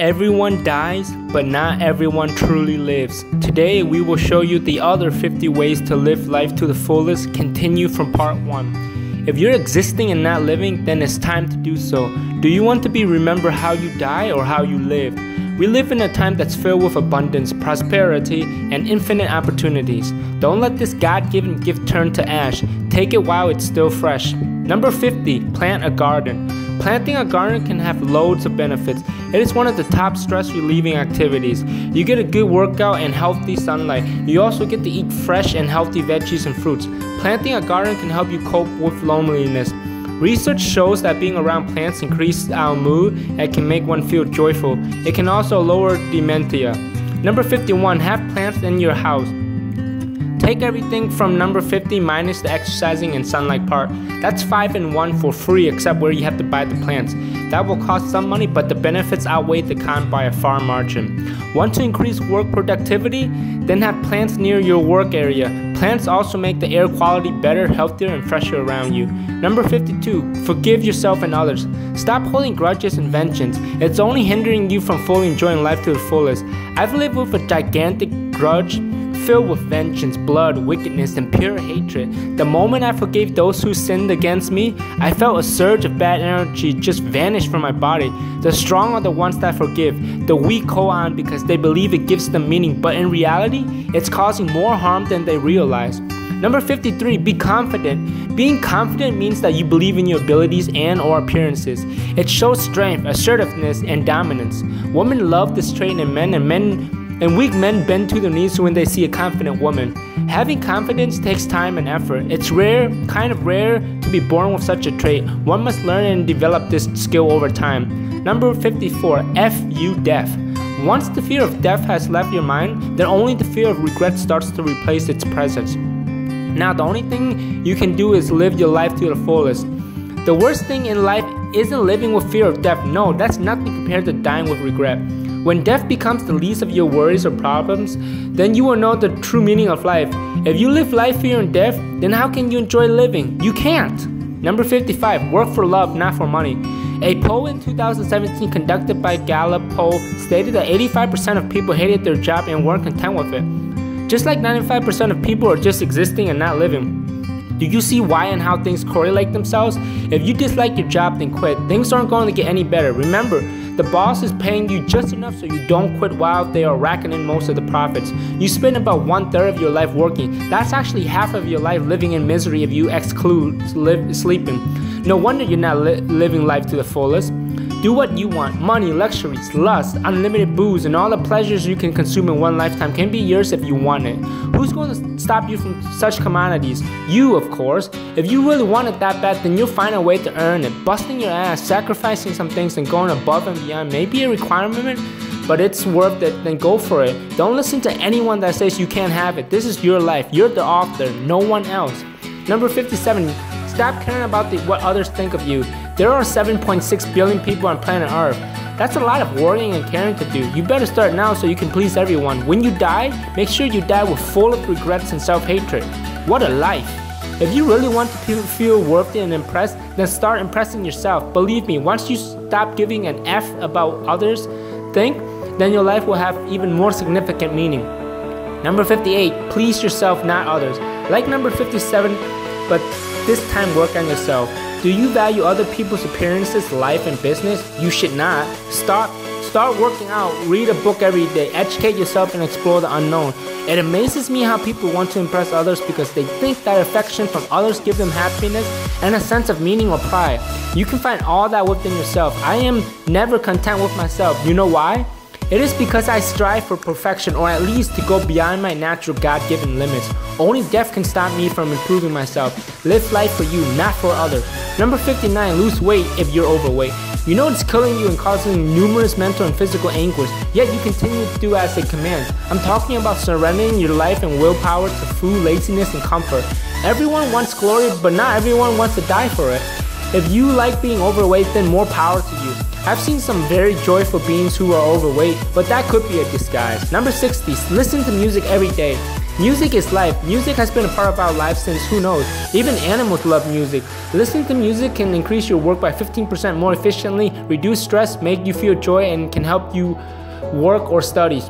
Everyone dies, but not everyone truly lives. Today, we will show you the other 50 ways to live life to the fullest. Continue from part 1. If you're existing and not living, then it's time to do so. Do you want to be remembered how you die or how you live? We live in a time that's filled with abundance, prosperity, and infinite opportunities. Don't let this God-given gift turn to ash. Take it while it's still fresh. Number 50, plant a garden. Planting a garden can have loads of benefits. It is one of the top stress-relieving activities. You get a good workout and healthy sunlight. You also get to eat fresh and healthy veggies and fruits. Planting a garden can help you cope with loneliness. Research shows that being around plants increases our mood and can make one feel joyful. It can also lower dementia. Number 51, have plants in your house. Take everything from number 50 minus the exercising and sunlight part. That's 5 in 1 for free, except where you have to buy the plants. That will cost some money, but the benefits outweigh the con by a far margin. Want to increase work productivity? Then have plants near your work area. Plants also make the air quality better, healthier, and fresher around you. Number 52, forgive yourself and others. Stop holding grudges and vengeance. It's only hindering you from fully enjoying life to the fullest. I've lived with a gigantic grudge filled with vengeance, blood, wickedness, and pure hatred. The moment I forgave those who sinned against me, I felt a surge of bad energy just vanish from my body. The strong are the ones that forgive. The weak hold on because they believe it gives them meaning, but in reality, it's causing more harm than they realize. Number 53, be confident. Being confident means that you believe in your abilities and or appearances. It shows strength, assertiveness, and dominance. Women love this trait in men, and weak men bend to their knees when they see a confident woman. Having confidence takes time and effort. It's kind of rare to be born with such a trait. One must learn and develop this skill over time. Number 54, F you death. Once the fear of death has left your mind, then only the fear of regret starts to replace its presence. Now, the only thing you can do is live your life to the fullest. The worst thing in life isn't living with fear of death. No, that's nothing compared to dying with regret. When death becomes the least of your worries or problems, then you will know the true meaning of life. If you live life fearing death, then how can you enjoy living? You can't. Number 55, work for love, not for money. A poll in 2017 conducted by Gallup poll stated that 85% of people hated their job and weren't content with it. Just like 95% of people are just existing and not living. Do you see why and how things correlate themselves? If you dislike your job, then quit. Things aren't going to get any better. Remember, the boss is paying you just enough so you don't quit while they are racking in most of the profits. You spend about 1/3 of your life working. That's actually half of your life living in misery if you exclude sleeping. No wonder you're not living life to the fullest. Do what you want. Money, luxuries, lust, unlimited booze, and all the pleasures you can consume in one lifetime can be yours if you want it. Who's going to stop you from such commodities? You, of course. If you really want it that bad, then you'll find a way to earn it. Busting your ass, sacrificing some things, and going above and beyond may be a requirement, but it's worth it, then go for it. Don't listen to anyone that says you can't have it. This is your life. You're the author, no one else. Number 57, stop caring about what others think of you. There are 7.6 billion people on planet Earth. That's a lot of worrying and caring to do. You better start now so you can please everyone. When you die, make sure you die with full of regrets and self-hatred. What a life. If you really want to feel worthy and impressed, then start impressing yourself. Believe me, once you stop giving an F about others then your life will have even more significant meaning. Number 58, please yourself, not others. Like number 57, but this time work on yourself. Do you value other people's appearances, life, and business? You should not. Start working out, read a book every day, educate yourself, and explore the unknown. It amazes me how people want to impress others because they think that affection from others gives them happiness and a sense of meaning or pride. You can find all that within yourself. I am never content with myself. You know why? It is because I strive for perfection, or at least to go beyond my natural God-given limits. Only death can stop me from improving myself. Live life for you, not for others. Number 59, lose weight if you're overweight. You know it's killing you and causing numerous mental and physical anguish, yet you continue to do as it commands. I'm talking about surrendering your life and willpower to food, laziness, and comfort. Everyone wants glory, but not everyone wants to die for it. If you like being overweight, then more power to you. I've seen some very joyful beings who are overweight, but that could be a disguise. Number 60, listen to music every day. Music is life. Music has been a part of our life since who knows. Even animals love music. Listening to music can increase your work by 15% more efficiently, reduce stress, make you feel joy, and can help you work or study.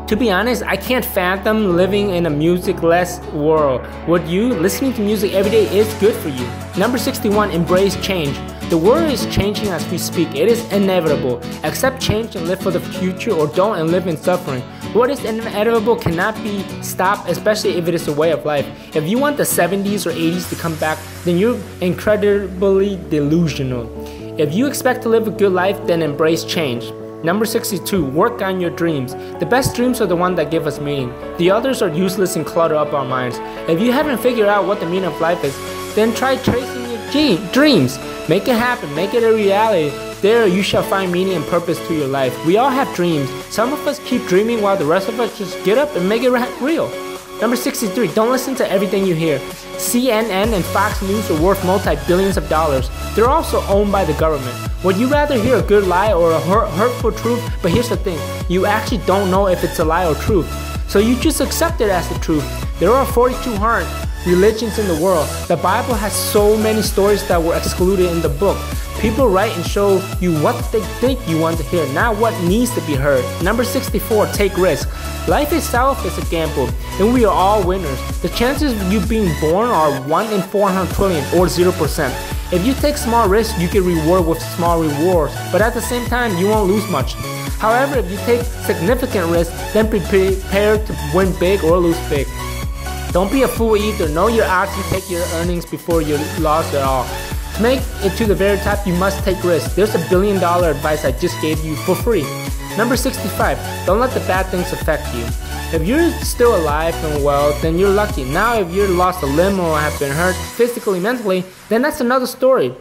To be honest, I can't fathom living in a music-less world. Would you? Listening to music every day is good for you. Number 61, embrace change. The world is changing as we speak. It is inevitable. Accept change and live for the future, or don't and live in suffering. What is inevitable cannot be stopped, especially if it is a way of life. If you want the 70s or 80s to come back, then you're incredibly delusional. If you expect to live a good life, then embrace change. Number 62, work on your dreams. The best dreams are the ones that give us meaning. The others are useless and clutter up our minds. If you haven't figured out what the meaning of life is, then try tracing your dreams. Make it happen, make it a reality. There you shall find meaning and purpose to your life. We all have dreams. Some of us keep dreaming while the rest of us just get up and make it real. Number 63, don't listen to everything you hear. CNN and Fox News are worth multi-billions of dollars. They're also owned by the government. Would you rather hear a good lie or a hurtful truth? But here's the thing, you actually don't know if it's a lie or truth. So you just accept it as the truth. There are 4,200 religions in the world. The Bible has so many stories that were excluded in the book. People write and show you what they think you want to hear, not what needs to be heard. Number 64, take risks. Life itself is a gamble, and we are all winners. The chances of you being born are 1 in 400 trillion, or 0%. If you take small risks, you get rewarded with small rewards, but at the same time, you won't lose much. However, if you take significant risks, then be prepared to win big or lose big. Don't be a fool either. Know your odds and take your earnings before you're lost at all. To make it to the very top, you must take risks. There's $1 billion advice I just gave you for free. Number 65, don't let the bad things affect you. If you're still alive and well, then you're lucky. Now if you're lost a limb or have been hurt physically, mentally, then that's another story.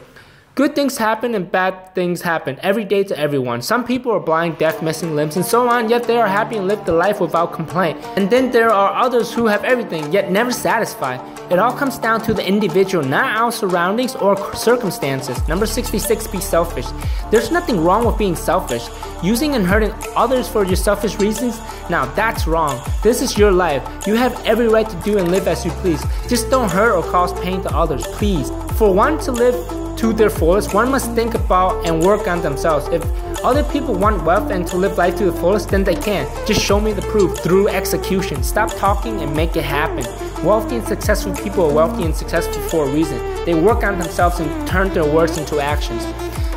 Good things happen and bad things happen every day to everyone. Some people are blind, deaf, missing limbs, and so on, yet they are happy and live the life without complaint. And then there are others who have everything, yet never satisfied. It all comes down to the individual, not our surroundings or circumstances. Number 66, be selfish. There's nothing wrong with being selfish. Using and hurting others for your selfish reasons, now that's wrong. This is your life. You have every right to do and live as you please. Just don't hurt or cause pain to others, please. For one to live to their fullest, one must think about and work on themselves. If other people want wealth and to live life to the fullest, then they can. Just show me the proof through execution. Stop talking and make it happen. Wealthy and successful people are wealthy and successful for a reason. They work on themselves and turn their words into actions.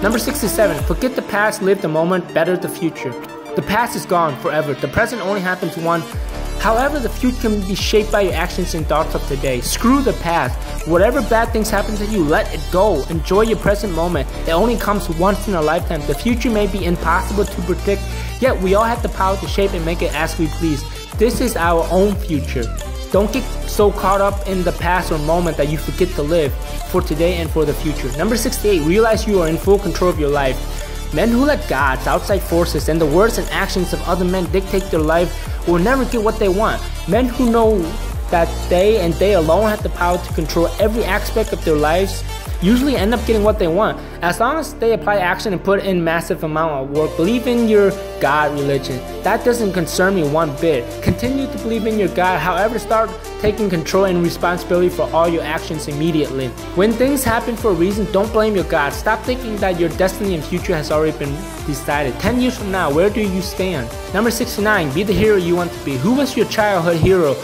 Number 67, forget the past, live the moment, better the future. The past is gone forever. The present only happens once. However, the future can be shaped by your actions and thoughts of today. Screw the past. Whatever bad things happen to you, let it go. Enjoy your present moment. It only comes once in a lifetime. The future may be impossible to predict, yet we all have the power to shape and make it as we please. This is our own future. Don't get so caught up in the past or moment that you forget to live for today and for the future. Number 68, realize you are in full control of your life. Men who let gods, outside forces, and the words and actions of other men dictate their life will never get what they want. Men who know that they and they alone have the power to control every aspect of their lives usually end up getting what they want. As long as they apply action and put in massive amount of work, believe in your God religion. That doesn't concern me one bit. Continue to believe in your God, however, start taking control and responsibility for all your actions immediately. When things happen for a reason, don't blame your God. Stop thinking that your destiny and future has already been decided. 10 years from now, where do you stand? Number 69, be the hero you want to be. Who was your childhood hero?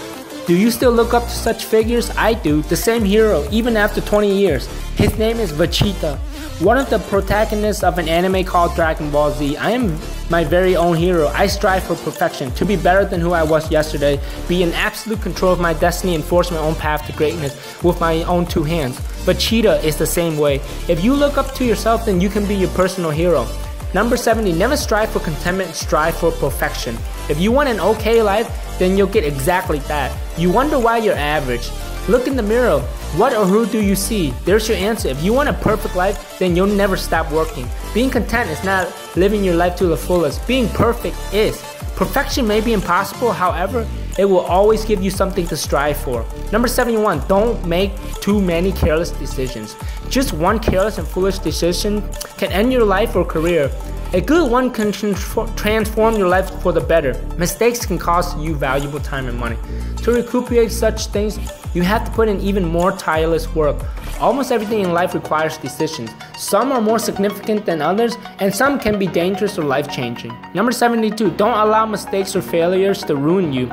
Do you still look up to such figures? I do. The same hero, even after 20 years. His name is Vegeta, one of the protagonists of an anime called Dragon Ball Z. I am my very own hero. I strive for perfection, to be better than who I was yesterday, be in absolute control of my destiny and force my own path to greatness with my own two hands. Vegeta is the same way. If you look up to yourself, then you can be your personal hero. Number 70, never strive for contentment, strive for perfection. If you want an okay life, then you'll get exactly that. You wonder why you're average. Look in the mirror. What or who do you see? There's your answer. If you want a perfect life, then you'll never stop working. Being content is not living your life to the fullest. Being perfect is. Perfection may be impossible, however, it will always give you something to strive for. Number 71, don't make too many careless decisions. Just one careless and foolish decision can end your life or career. A good one can transform your life for the better. Mistakes can cost you valuable time and money. To recuperate such things, you have to put in even more tireless work. Almost everything in life requires decisions. Some are more significant than others, and some can be dangerous or life-changing. Number 72, don't allow mistakes or failures to ruin you.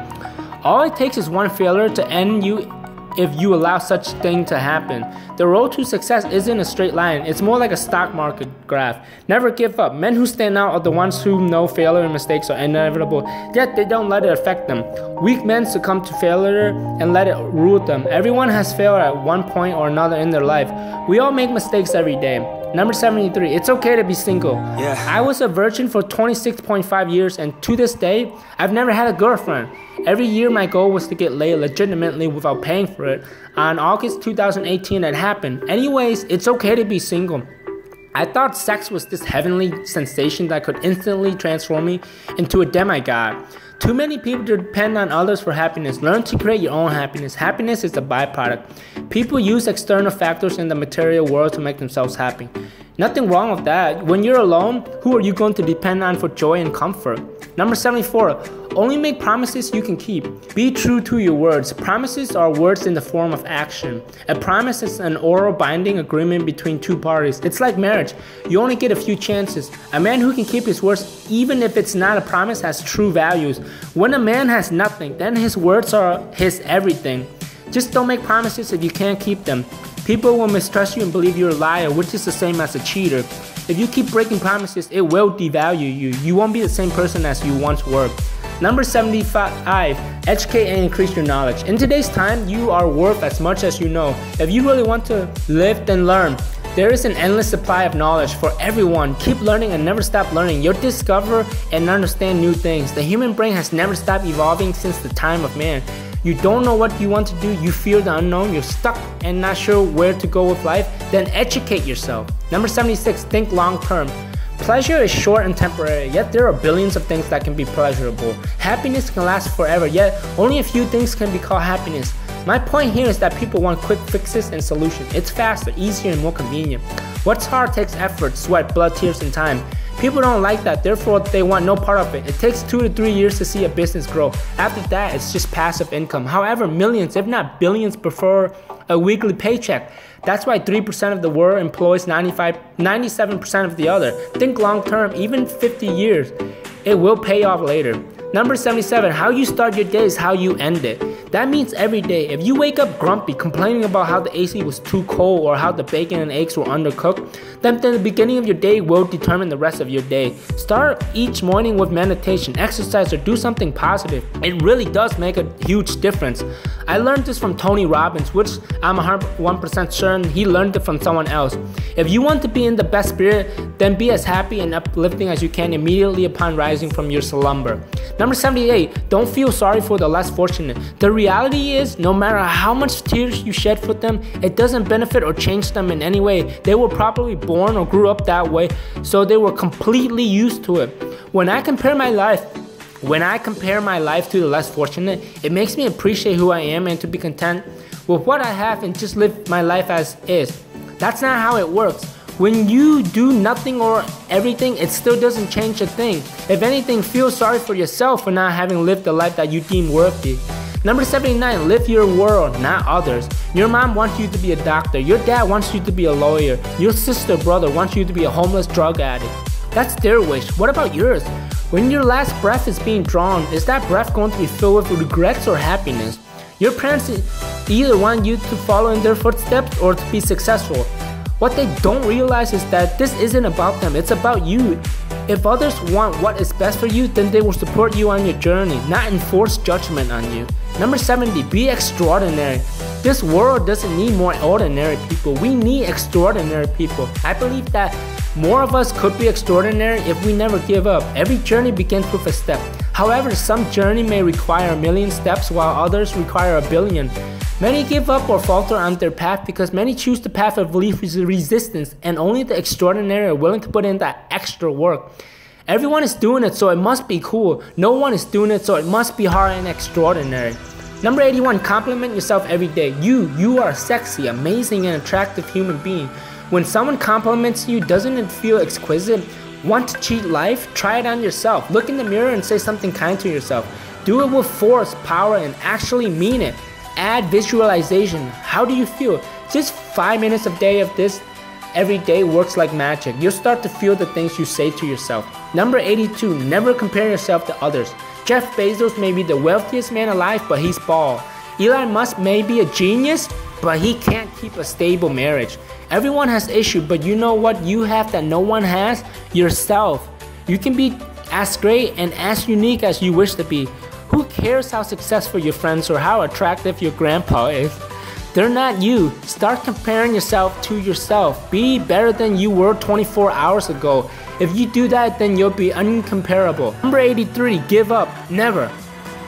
All it takes is one failure to end you if you allow such thing to happen. The road to success isn't a straight line, it's more like a stock market graph. Never give up. Men who stand out are the ones who know failure and mistakes are inevitable, yet they don't let it affect them. Weak men succumb to failure and let it rule them. Everyone has failed at one point or another in their life. We all make mistakes every day. Number 73, it's okay to be single. I was a virgin for 26.5 years, and to this day, I've never had a girlfriend. Every year my goal was to get laid legitimately without paying for it. On August 2018 it happened. Anyways, it's okay to be single. I thought sex was this heavenly sensation that could instantly transform me into a demigod. Too many people depend on others for happiness. Learn to create your own happiness. Happiness is a byproduct. People use external factors in the material world to make themselves happy. Nothing wrong with that. When you're alone, who are you going to depend on for joy and comfort? Number 74, only make promises you can keep. Be true to your words. Promises are words in the form of action. A promise is an oral binding agreement between two parties. It's like marriage. You only get a few chances. A man who can keep his words, even if it's not a promise, has true values. When a man has nothing, then his words are his everything. Just don't make promises if you can't keep them. People will mistrust you and believe you're a liar, which is the same as a cheater. If you keep breaking promises, it will devalue you. You won't be the same person as you once were. Number 75, educate and increase your knowledge. In today's time, you are worth as much as you know. If you really want to live, then learn. There is an endless supply of knowledge for everyone. Keep learning and never stop learning. You'll discover and understand new things. The human brain has never stopped evolving since the time of man. You don't know what you want to do, you fear the unknown, you're stuck and not sure where to go with life, then educate yourself. Number 76, think long term. Pleasure is short and temporary, yet there are billions of things that can be pleasurable. Happiness can last forever, yet only a few things can be called happiness. My point here is that people want quick fixes and solutions. It's faster, easier, and more convenient. What's hard takes effort, sweat, blood, tears, and time. People don't like that, therefore they want no part of it. It takes 2 to 3 years to see a business grow. After that, it's just passive income. However, millions, if not billions, prefer a weekly paycheck. That's why 3% of the world employs 97% of the other. Think long term, even 50 years. It will pay off later. Number 77, how you start your day is how you end it. That means every day. If you wake up grumpy, complaining about how the AC was too cold or how the bacon and eggs were undercooked, then the beginning of your day will determine the rest of your day. Start each morning with meditation, exercise, or do something positive. It really does make a huge difference. I learned this from Tony Robbins, which I'm 101% certain he learned it from someone else. If you want to be in the best spirit, then be as happy and uplifting as you can immediately upon rising from your slumber. Number 78, don't feel sorry for the less fortunate. The reality is, no matter how much tears you shed for them, it doesn't benefit or change them in any way. They were probably born or grew up that way, so they were completely used to it. When I compare my life to the less fortunate, it makes me appreciate who I am and to be content with what I have and just live my life as is. That's not how it works. When you do nothing or everything, it still doesn't change a thing. If anything, feel sorry for yourself for not having lived the life that you deem worthy. Number 79, live your world, not others. Your mom wants you to be a doctor. Your dad wants you to be a lawyer. Your sister, brother wants you to be a homeless drug addict. That's their wish. What about yours? When your last breath is being drawn, is that breath going to be filled with regrets or happiness? Your parents either want you to follow in their footsteps or to be successful. What they don't realize is that this isn't about them, it's about you. If others want what is best for you, then they will support you on your journey, not enforce judgment on you. Number 70, be extraordinary. This world doesn't need more ordinary people, we need extraordinary people. I believe that more of us could be extraordinary if we never give up. Every journey begins with a step. However, some journey may require 1,000,000 steps while others require 1 billion. Many give up or falter on their path because many choose the path of least resistance, and only the extraordinary are willing to put in that extra work. Everyone is doing it, so it must be cool. No one is doing it, so it must be hard and extraordinary. Number 81, compliment yourself every day. You are a sexy, amazing, and attractive human being. When someone compliments you, doesn't it feel exquisite? Want to cheat life? Try it on yourself. Look in the mirror and say something kind to yourself. Do it with force, power, and actually mean it. Add visualization. How do you feel? Just 5 minutes a day of this every day works like magic. You'll start to feel the things you say to yourself. Number 82, never compare yourself to others. Jeff Bezos may be the wealthiest man alive, but he's bald. Elon Musk may be a genius, but he can't keep a stable marriage. Everyone has issues, but you know what you have that no one has? Yourself. You can be as great and as unique as you wish to be. Who cares how successful your friends or how attractive your grandpa is? They're not you. Start comparing yourself to yourself. Be better than you were 24 hours ago. If you do that, then you'll be incomparable. Number 83, give up. Never.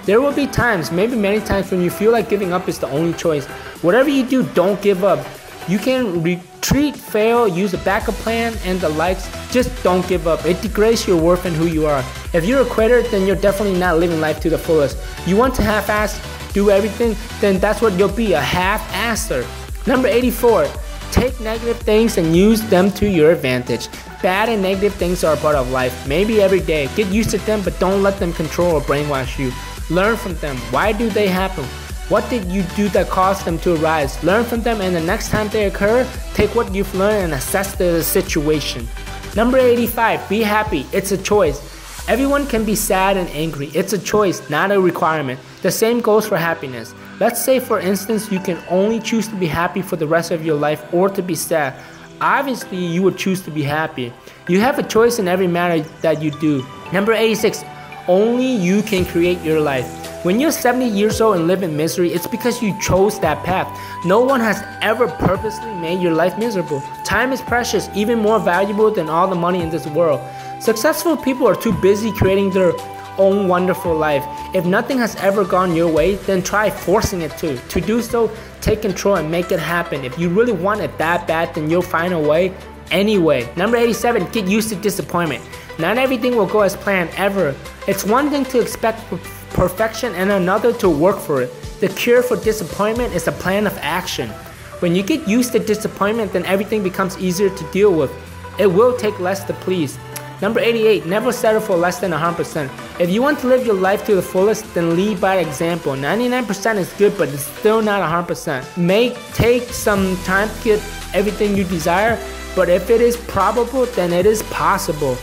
There will be times, maybe many times, when you feel like giving up is the only choice. Whatever you do, don't give up. You can retreat, fail, use a backup plan, and the likes. Just don't give up. It degrades your worth and who you are. If you're a quitter, then you're definitely not living life to the fullest. You want to half-ass do everything, then that's what you'll be, a half-asser. Number 84, take negative things and use them to your advantage. Bad and negative things are a part of life, maybe every day. Get used to them, but don't let them control or brainwash you. Learn from them. Why do they happen? What did you do that caused them to arise? Learn from them, and the next time they occur, take what you've learned and assess the situation. Number 85, be happy. It's a choice. Everyone can be sad and angry. It's a choice, not a requirement. The same goes for happiness. Let's say, for instance, you can only choose to be happy for the rest of your life or to be sad. Obviously, you would choose to be happy. You have a choice in every matter that you do. Number 86, only you can create your life. When you're 70 years old and live in misery, it's because you chose that path. No one has ever purposely made your life miserable. Time is precious, even more valuable than all the money in this world. Successful people are too busy creating their own wonderful life. If nothing has ever gone your way, then try forcing it to. To do so, take control and make it happen. If you really want it that bad, then you'll find a way anyway. Number 87, get used to disappointment. Not everything will go as planned ever. It's one thing to expect perfection and another to work for it. The cure for disappointment is a plan of action. When you get used to disappointment, then everything becomes easier to deal with. It will take less to please. Number 88, never settle for less than 100%. If you want to live your life to the fullest, then lead by example. 99% is good, but it's still not 100%. Take some time to get everything you desire, but if it is probable, then it is possible.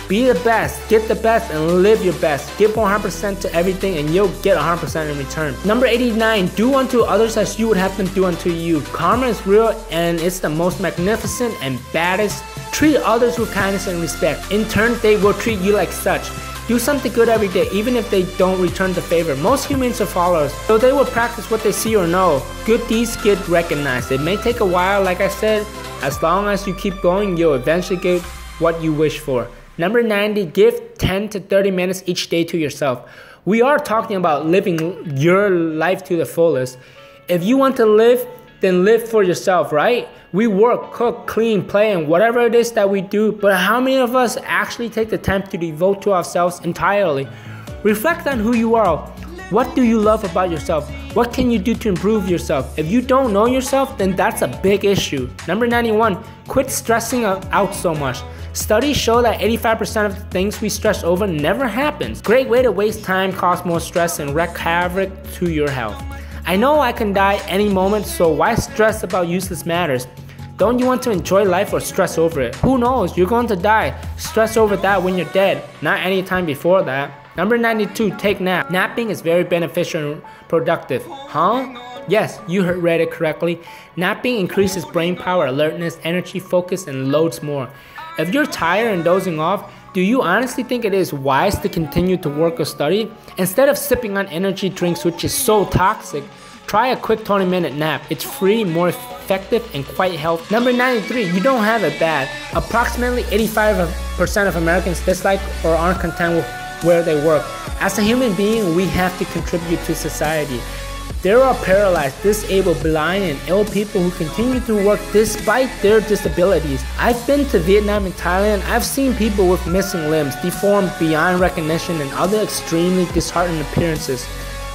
Be the best, get the best, and live your best. Give 100% to everything and you'll get 100% in return. Number 89, do unto others as you would have them do unto you. Karma is real and it's the most magnificent and baddest. Treat others with kindness and respect. In turn, they will treat you like such. Do something good every day, even if they don't return the favor. Most humans are followers, so they will practice what they see or know. Good deeds get recognized. It may take a while, like I said. As long as you keep going, you'll eventually get what you wish for. Number 90, give 10 to 30 minutes each day to yourself. We are talking about living your life to the fullest. If you want to live, then live for yourself, right? We work, cook, clean, play, and whatever it is that we do, but how many of us actually take the time to devote to ourselves entirely? Reflect on who you are. What do you love about yourself? What can you do to improve yourself? If you don't know yourself, then that's a big issue. Number 91, quit stressing out so much. Studies show that 85% of the things we stress over never happens. Great way to waste time, cause more stress, and wreak havoc to your health. I know I can die any moment, so why stress about useless matters? Don't you want to enjoy life or stress over it? Who knows, you're going to die. Stress over that when you're dead, not any time before that. Number 92, take nap. Napping is very beneficial and productive. Huh? Yes, you read it correctly. Napping increases brain power, alertness, energy, focus, and loads more. If you're tired and dozing off, do you honestly think it is wise to continue to work or study? Instead of sipping on energy drinks, which is so toxic, try a quick 20-minute nap. It's free, more effective, and quite healthy. Number 93, you don't have it bad. Approximately 85% of Americans dislike or aren't content with where they work. As a human being, we have to contribute to society. There are paralyzed, disabled, blind, and ill people who continue to work despite their disabilities. I've been to Vietnam and Thailand. I've seen people with missing limbs, deformed beyond recognition, and other extremely disheartening appearances.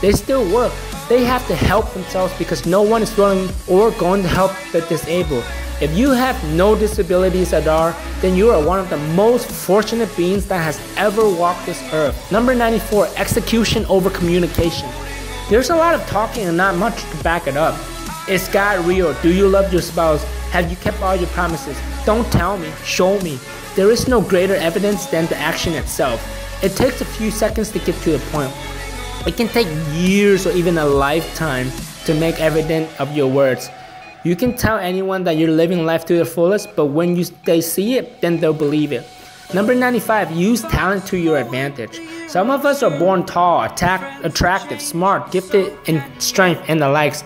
They still work. They have to help themselves because no one is willing or going to help the disabled. If you have no disabilities at all, then you are one of the most fortunate beings that has ever walked this earth. Number 94, execution over communication. There's a lot of talking and not much to back it up. Is God real? Do you love your spouse? Have you kept all your promises? Don't tell me, show me. There is no greater evidence than the action itself. It takes a few seconds to get to the point. It can take years or even a lifetime to make evident of your words. You can tell anyone that you're living life to the fullest, but when they see it, then they'll believe it. Number 95, use talent to your advantage. Some of us are born tall, attractive, smart, gifted in strength, and the likes.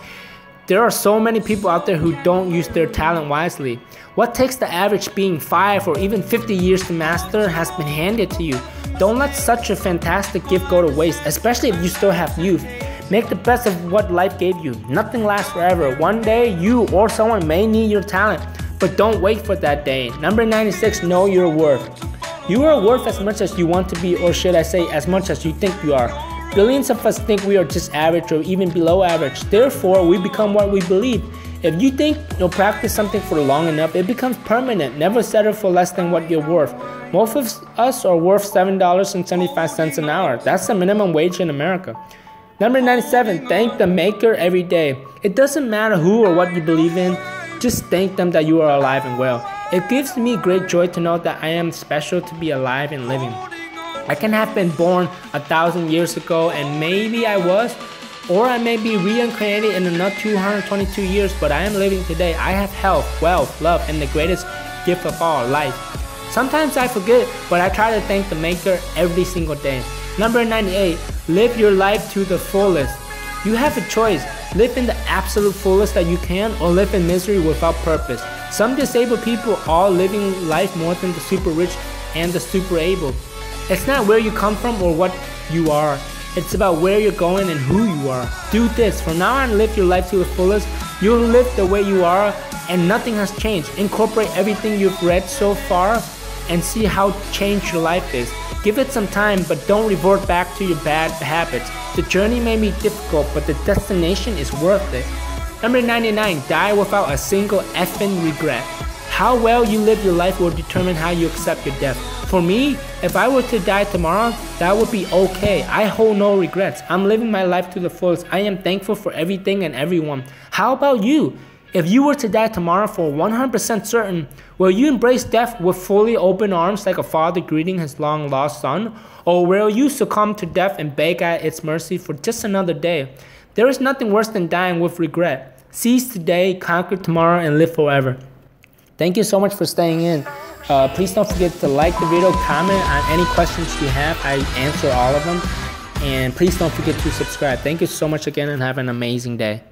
There are so many people out there who don't use their talent wisely. What takes the average being 5 or even 50 years to master has been handed to you. Don't let such a fantastic gift go to waste, especially if you still have youth. Make the best of what life gave you. Nothing lasts forever. One day, you or someone may need your talent, but don't wait for that day. Number 96, know your worth. You are worth as much as you want to be, or should I say, as much as you think you are. Billions of us think we are just average or even below average. Therefore, we become what we believe. If you think you'll practice something for long enough, it becomes permanent. Never settle for less than what you're worth. Most of us are worth $7.75 an hour. That's the minimum wage in America. Number 97, thank the Maker every day. It doesn't matter who or what you believe in, just thank them that you are alive and well. It gives me great joy to know that I am special to be alive and living. I can have been born 1,000 years ago and maybe I was, or I may be reincarnated in another 222 years, but I am living today. I have health, wealth, love, and the greatest gift of all, life. Sometimes I forget, but I try to thank the Maker every single day. Number 98, live your life to the fullest. You have a choice. Live in the absolute fullest that you can, or live in misery without purpose. Some disabled people are living life more than the super rich and the super able. It's not where you come from or what you are. It's about where you're going and who you are. Do this. From now on, live your life to the fullest. You'll live the way you are and nothing has changed. Incorporate everything you've read so far and see how changed your life is. Give it some time, but don't revert back to your bad habits. The journey may be difficult, but the destination is worth it. Number 99, die without a single effing regret. How well you live your life will determine how you accept your death. For me, if I were to die tomorrow, that would be okay. I hold no regrets. I'm living my life to the fullest. I am thankful for everything and everyone. How about you? If you were to die tomorrow for 100% certain, will you embrace death with fully open arms like a father greeting his long lost son? Or will you succumb to death and beg at its mercy for just another day? There is nothing worse than dying with regret. Seize today, conquer tomorrow, and live forever. Thank you so much for staying in. Please don't forget to like the video, comment on any questions you have. I answer all of them. And please don't forget to subscribe. Thank you so much again and have an amazing day.